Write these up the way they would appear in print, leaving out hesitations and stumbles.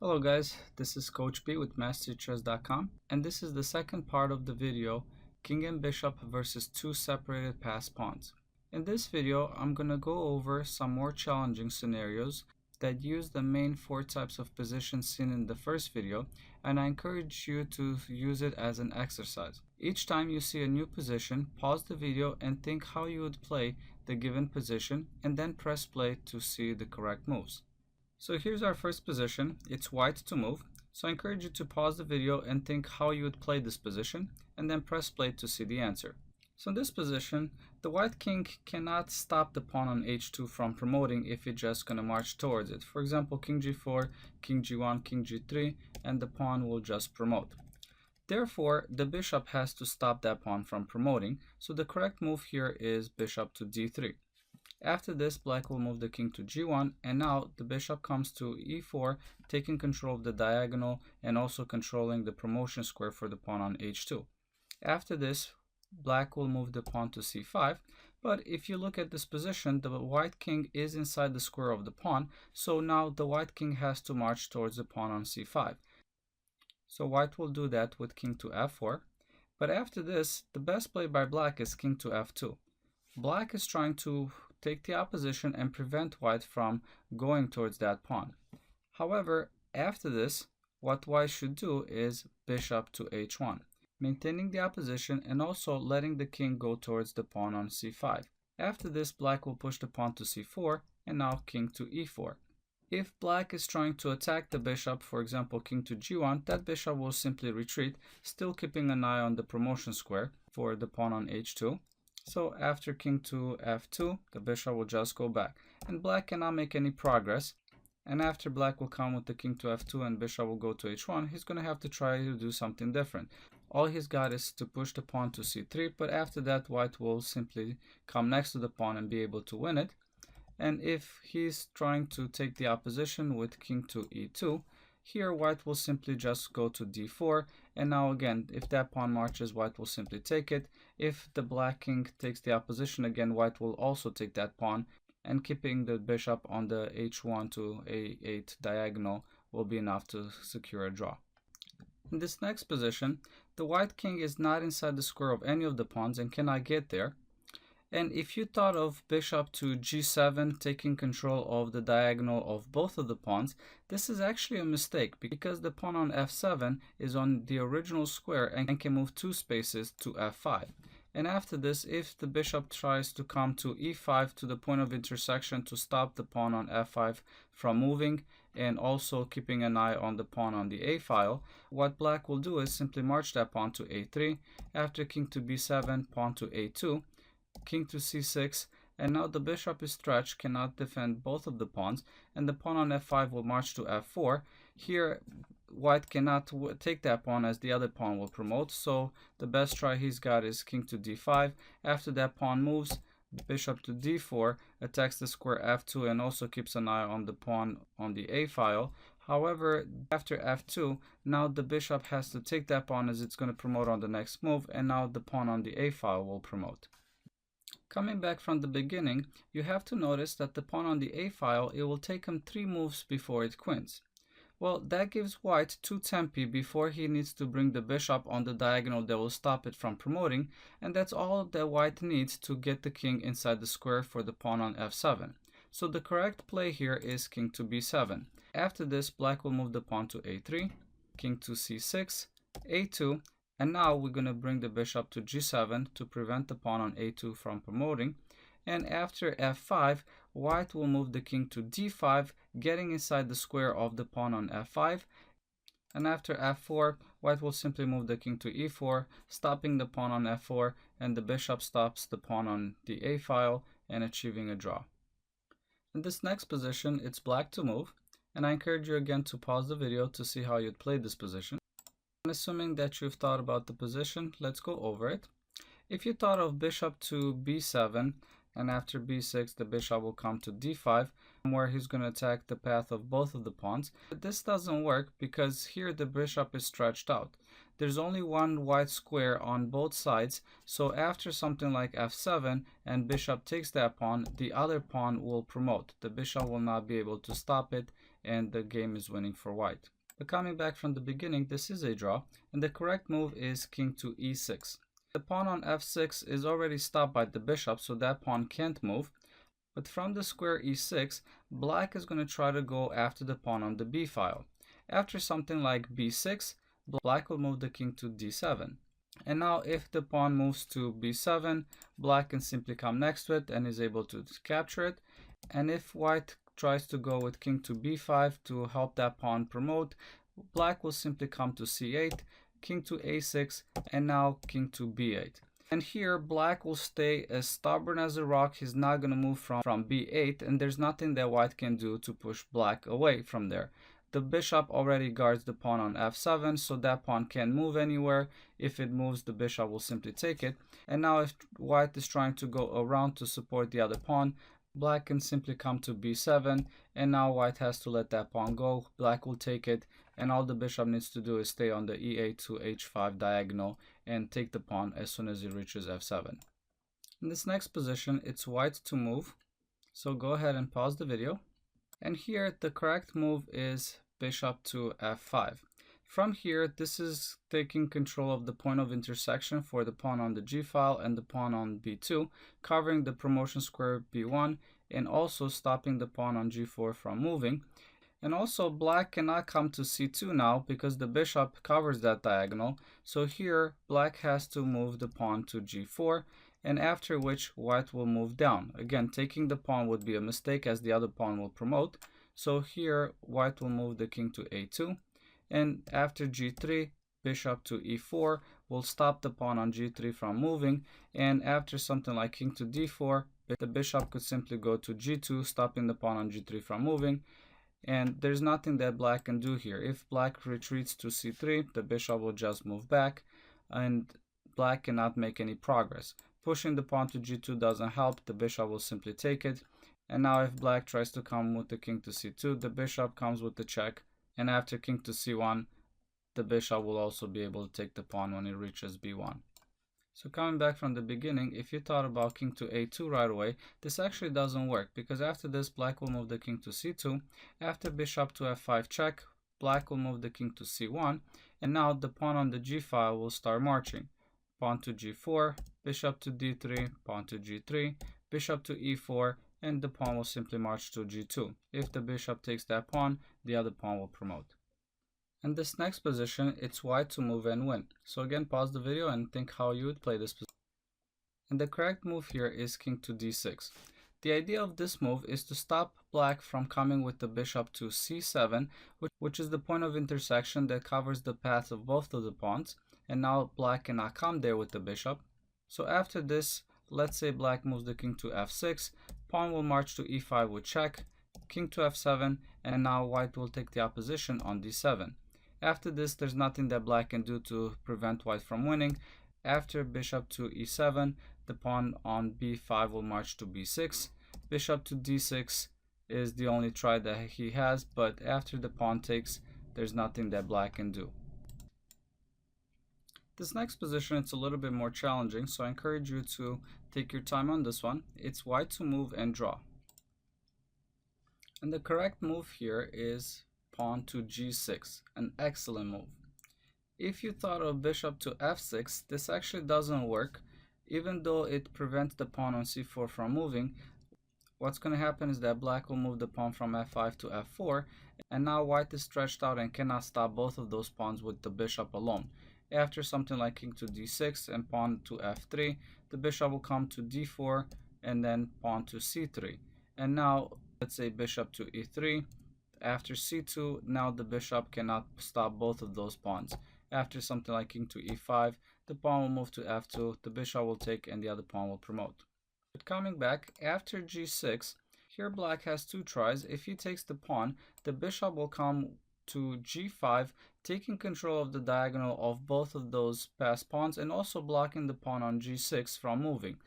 Hello guys, this is Coach B with MasterChess.com, and this is the second part of the video, King and Bishop versus two separated passed pawns. In this video, I'm going to go over some more challenging scenarios that use the main four types of positions seen in the first video, and I encourage you to use it as an exercise. Each time you see a new position, pause the video and think how you would play the given position, and then press play to see the correct moves. So here's our first position. It's white to move. So I encourage you to pause the video and think how you would play this position, and then press play to see the answer. So in this position, the white king cannot stop the pawn on h2 from promoting if it's just going to march towards it. For example, king g4, king g1, king g3, and the pawn will just promote. Therefore, the bishop has to stop that pawn from promoting. So the correct move here is bishop to d3. After this, black will move the king to g1, and now the bishop comes to e4, taking control of the diagonal and also controlling the promotion square for the pawn on h2. After this, black will move the pawn to c5, but if you look at this position, the white king is inside the square of the pawn, so now the white king has to march towards the pawn on c5. So white will do that with king to f4, but after this, the best play by black is king to f2. Black is trying to take the opposition and prevent white from going towards that pawn. However, after this, what white should do is bishop to h1, maintaining the opposition and also letting the king go towards the pawn on c5. After this, black will push the pawn to c4 and now king to e4. If black is trying to attack the bishop, for example king to g1, that bishop will simply retreat, still keeping an eye on the promotion square for the pawn on h2. So after king to f2, the bishop will just go back, and black cannot make any progress. And after black will come with the king to f2 and bishop will go to h1, he's going to have to try to do something different. All he's got is to push the pawn to c3, but after that white will simply come next to the pawn and be able to win it. And if he's trying to take the opposition with king to e2, here white will simply just go to d4, and now again, if that pawn marches, white will simply take it. If the black king takes the opposition again, white will also take that pawn, and keeping the bishop on the h1 to a8 diagonal will be enough to secure a draw. In this next position, the white king is not inside the square of any of the pawns and cannot get there. And if you thought of bishop to g7 taking control of the diagonal of both of the pawns, this is actually a mistake because the pawn on f7 is on the original square and can move two spaces to f5. And after this, if the bishop tries to come to e5 to the point of intersection to stop the pawn on f5 from moving and also keeping an eye on the pawn on the a file, what black will do is simply march that pawn to a3, after king to b7, pawn to a2, king to c6, and now the bishop is stretched, cannot defend both of the pawns, and the pawn on f5 will march to f4. Here white cannot take that pawn as the other pawn will promote, so the best try he's got is king to d5. After that pawn moves, bishop to d4 attacks the square f2 and also keeps an eye on the pawn on the a file. However, after f2, now the bishop has to take that pawn as it's going to promote on the next move, and now the pawn on the a file will promote. Coming back from the beginning, you have to notice that the pawn on the a file, it will take him 3 moves before it queens. Well, that gives white 2 tempi before he needs to bring the bishop on the diagonal that will stop it from promoting, and that's all that white needs to get the king inside the square for the pawn on f7. So the correct play here is king to b7. After this, black will move the pawn to a3, king to c6, a2, and now we're going to bring the bishop to g7 to prevent the pawn on a2 from promoting. And after f5, white will move the king to d5, getting inside the square of the pawn on f5. And after f4, white will simply move the king to e4, stopping the pawn on f4, and the bishop stops the pawn on the a file and achieving a draw. In this next position, it's black to move, and I encourage you again to pause the video to see how you'd play this position. Assuming that you've thought about the position, let's go over it. If you thought of bishop to b7, and after b6 the bishop will come to d5, where he's going to attack the path of both of the pawns. But this doesn't work because here the bishop is stretched out. There's only one white square on both sides, so after something like f7 and bishop takes that pawn, the other pawn will promote. The bishop will not be able to stop it, and the game is winning for white. But coming back from the beginning, this is a draw, and the correct move is king to e6. The pawn on f6 is already stopped by the bishop, so that pawn can't move. But from the square e6, black is going to try to go after the pawn on the b file. After something like b6, black will move the king to d7. And now if the pawn moves to b7, black can simply come next to it and is able to capture it. And if white tries to go with king to b5 to help that pawn promote, black will simply come to c8, king to a6, and now king to b8. And here black will stay as stubborn as a rock. He's not going to move from b8, and there's nothing that white can do to push black away from there. The bishop already guards the pawn on f7, so that pawn can't move anywhere. If it moves, the bishop will simply take it. And now if white is trying to go around to support the other pawn, black can simply come to b7, and now white has to let that pawn go. Black will take it, and all the bishop needs to do is stay on the e8 to h5 diagonal and take the pawn as soon as it reaches f7. In this next position, it's white to move, so go ahead and pause the video. And here the correct move is bishop to f5. From here, this is taking control of the point of intersection for the pawn on the g file and the pawn on b2, covering the promotion square b1, and also stopping the pawn on g4 from moving. And also black cannot come to c2 now because the bishop covers that diagonal. So here black has to move the pawn to g4, and after which white will move down. Again, taking the pawn would be a mistake as the other pawn will promote. So here white will move the king to a2, and after g3, bishop to e4 will stop the pawn on g3 from moving, and after something like king to d4, the bishop could simply go to g2, stopping the pawn on g3 from moving. And there's nothing that black can do here. If black retreats to c3, the bishop will just move back, and black cannot make any progress. Pushing the pawn to g2 doesn't help, the bishop will simply take it. And now if black tries to come with the king to c2, the bishop comes with the check, and after king to c1, the bishop will also be able to take the pawn when it reaches b1. So coming back from the beginning, if you thought about king to a2 right away, this actually doesn't work, because after this, black will move the king to c2. After bishop to f5 check, black will move the king to c1, and now the pawn on the g file will start marching. Pawn to g4, bishop to d3, pawn to g3, bishop to e4, and the pawn will simply march to g2. If the bishop takes that pawn, the other pawn will promote. In this next position, it's white to move and win. So again, pause the video and think how you would play this position. And the correct move here is king to d6. The idea of this move is to stop black from coming with the bishop to c7, which is the point of intersection that covers the path of both of the pawns. And now black cannot come there with the bishop. So after this, let's say black moves the king to f6, pawn will march to e5 with check, king to f7, and now white will take the opposition on d7. After this, there's nothing that black can do to prevent white from winning. After bishop to e7, the pawn on b5 will march to b6. Bishop to d6 is the only try that he has, but after the pawn takes, there's nothing that black can do. This next position, it's a little bit more challenging, so I encourage you to take your time on this one. It's white to move and draw. And the correct move here is pawn to g6, an excellent move. If you thought of bishop to f6, this actually doesn't work. Even though it prevents the pawn on c4 from moving, what's going to happen is that black will move the pawn from f5 to f4, and now white is stretched out and cannot stop both of those pawns with the bishop alone. After something like king to d6 and pawn to f3, the bishop will come to d4 and then pawn to c3. And now let's say bishop to e3. After c2, now the bishop cannot stop both of those pawns. After something like king to e5, the pawn will move to f2, the bishop will take, and the other pawn will promote. But coming back, after g6, here black has two tries. If he takes the pawn, the bishop will come to g5, taking control of the diagonal of both of those passed pawns and also blocking the pawn on g6 from moving.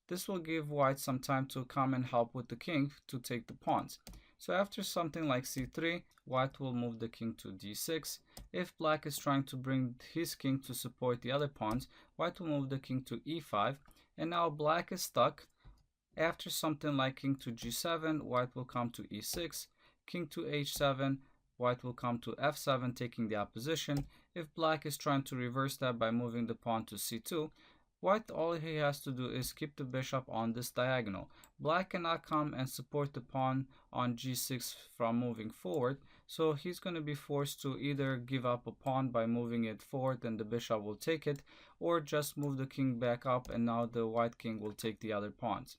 This will give white some time to come and help with the king to take the pawns. So after something like c3, white will move the king to d6. If black is trying to bring his king to support the other pawns, white will move the king to e5. And now black is stuck. After something like king to g7, white will come to e6, king to h7, white will come to f7, taking the opposition. If black is trying to reverse that by moving the pawn to c2, white, all he has to do is keep the bishop on this diagonal. Black cannot come and support the pawn on g6 from moving forward, so he's going to be forced to either give up a pawn by moving it forward and the bishop will take it, or just move the king back up and now the white king will take the other pawns.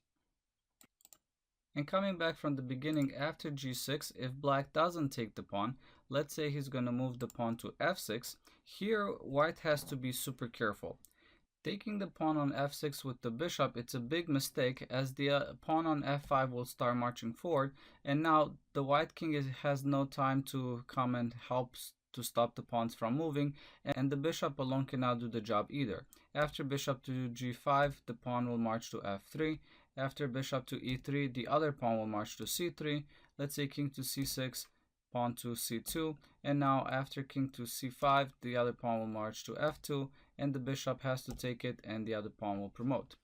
And coming back from the beginning, after g6, if black doesn't take the pawn, let's say he's going to move the pawn to f6, here white has to be super careful. Taking the pawn on f6 with the bishop, it's a big mistake, as the pawn on f5 will start marching forward, and now the white king has no time to come and help to stop the pawns from moving, and the bishop alone cannot do the job either. After bishop to g5, the pawn will march to f3. After bishop to e3, the other pawn will march to c3. Let's say king to c6, pawn to c2, and now after king to c5, the other pawn will march to f2, and the bishop has to take it and the other pawn will promote.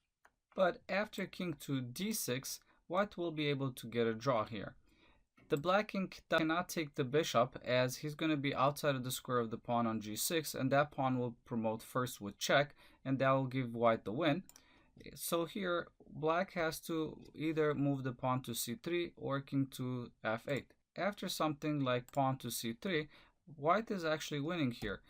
But after king to d6, white will be able to get a draw here. The black king cannot take the bishop, as he's going to be outside of the square of the pawn on g6, and that pawn will promote first with check, and that will give white the win. So here black has to either move the pawn to c3 or king to f8. After something like pawn to c3, white is actually winning here.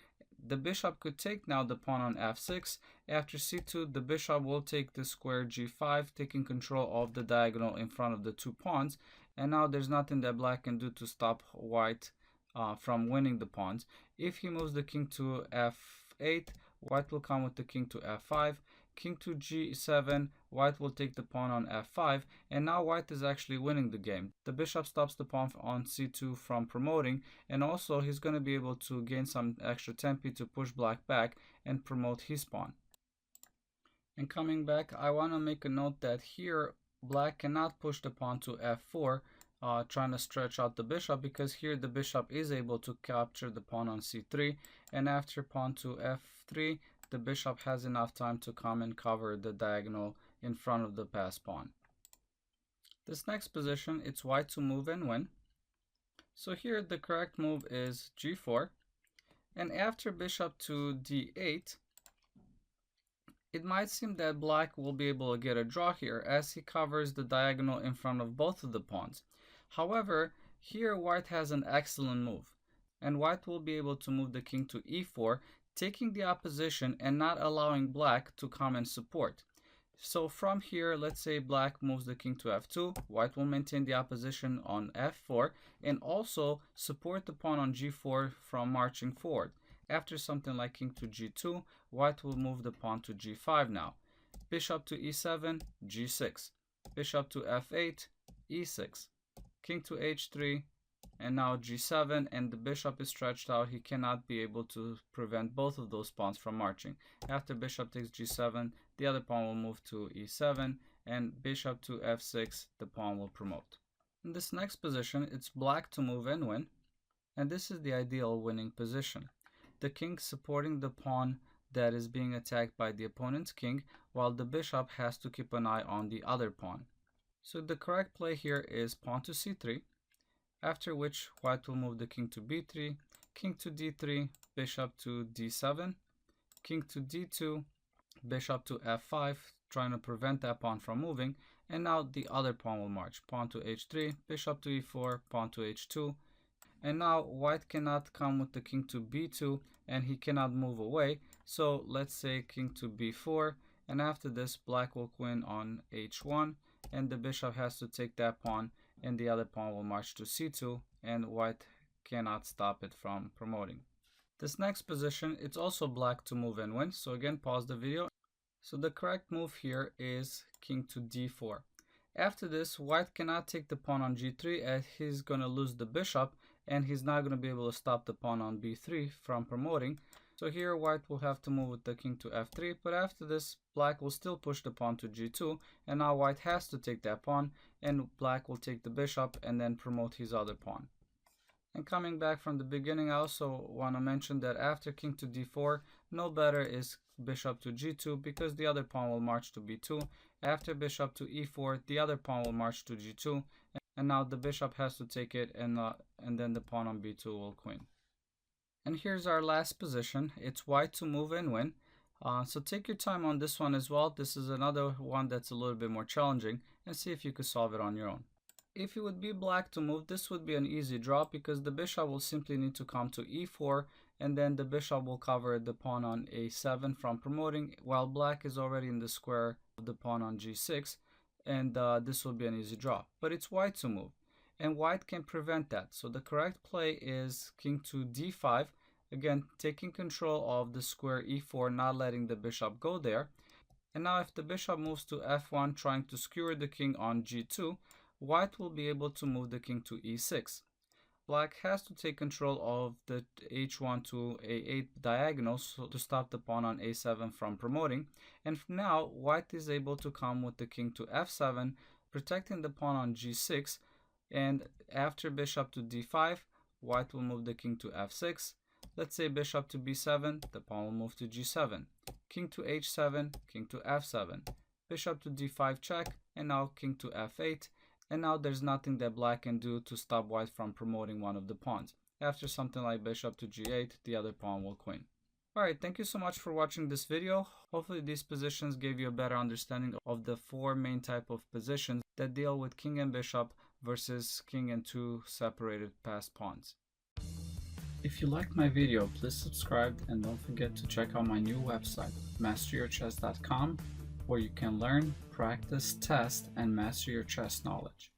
The bishop could take now the pawn on f6. After c2, the bishop will take the square g5, taking control of the diagonal in front of the two pawns. And now there's nothing that black can do to stop white from winning the pawns. If he moves the king to f8, white will come with the king to f5. King to g7, white will take the pawn on f5, and now white is actually winning the game. The bishop stops the pawn on c2 from promoting, and also he's going to be able to gain some extra tempi to push black back and promote his pawn. And coming back, I want to make a note that here black cannot push the pawn to f4, trying to stretch out the bishop, because here the bishop is able to capture the pawn on c3, and after pawn to f3, the bishop has enough time to come and cover the diagonal in front of the passed pawn. This next position, it's white to move and win. So here the correct move is g4, and after bishop to d8, it might seem that black will be able to get a draw here, as he covers the diagonal in front of both of the pawns. However, here white has an excellent move, and white will be able to move the king to e4, taking the opposition and not allowing black to come and support. So from here, let's say black moves the king to f2, white will maintain the opposition on f4 and also support the pawn on g4 from marching forward. After something like king to g2, white will move the pawn to g5 now. Bishop to e7, g6. Bishop to f8, e6. King to h3, and now g7, and the bishop is stretched out. He cannot be able to prevent both of those pawns from marching. After bishop takes g7, the other pawn will move to e7, and bishop to f6, the pawn will promote. In this next position, it's black to move and win, and this is the ideal winning position. The king supporting the pawn that is being attacked by the opponent's king, while the bishop has to keep an eye on the other pawn. So the correct play here is pawn to c3, after which white will move the king to b3, king to d3, bishop to d7, king to d2, bishop to f5, trying to prevent that pawn from moving, and now the other pawn will march. Pawn to h3, bishop to e4, pawn to h2, and now white cannot come with the king to b2, and he cannot move away, so let's say king to b4, and after this black will win on h1, and the bishop has to take that pawn, and the other pawn will march to c2, and white cannot stop it from promoting. This next position, it's also black to move and win, so again pause the video. So the correct move here is king to d4. After this, white cannot take the pawn on g3, as he's going to lose the bishop, and he's not going to be able to stop the pawn on b3 from promoting. So here white will have to move with the king to f3, but after this black will still push the pawn to g2, and now white has to take that pawn, and black will take the bishop and then promote his other pawn. And coming back from the beginning, I also want to mention that after king to d4, no better is bishop to g2, because the other pawn will march to b2. After bishop to e4, the other pawn will march to g2, and now the bishop has to take it, and then the pawn on b2 will queen. And here's our last position. It's white to move and win. So take your time on this one as well. This is another one that's a little bit more challenging, and see if you could solve it on your own. If it would be black to move, this would be an easy draw because the bishop will simply need to come to e4, and then the bishop will cover the pawn on a7 from promoting, while black is already in the square of the pawn on g6, and this will be an easy draw. But it's white to move, and white can prevent that. So the correct play is king to d5, again taking control of the square e4, not letting the bishop go there. And now if the bishop moves to f1, trying to skewer the king on g2, white will be able to move the king to e6. Black has to take control of the h1 to a8 diagonals to stop the pawn on a7 from promoting. And now white is able to come with the king to f7, protecting the pawn on g6. And after bishop to d5, white will move the king to f6. Let's say bishop to b7, the pawn will move to g7. King to h7, king to f7. Bishop to d5 check, and now king to f8. And now there's nothing that black can do to stop white from promoting one of the pawns. After something like bishop to g8, the other pawn will queen. Alright, thank you so much for watching this video. Hopefully these positions gave you a better understanding of the four main type of positions that deal with king and bishop versus king and two separated passed pawns. If you liked my video, please subscribe and don't forget to check out my new website, masteryourchess.com, where you can learn, practice, test, and master your chess knowledge.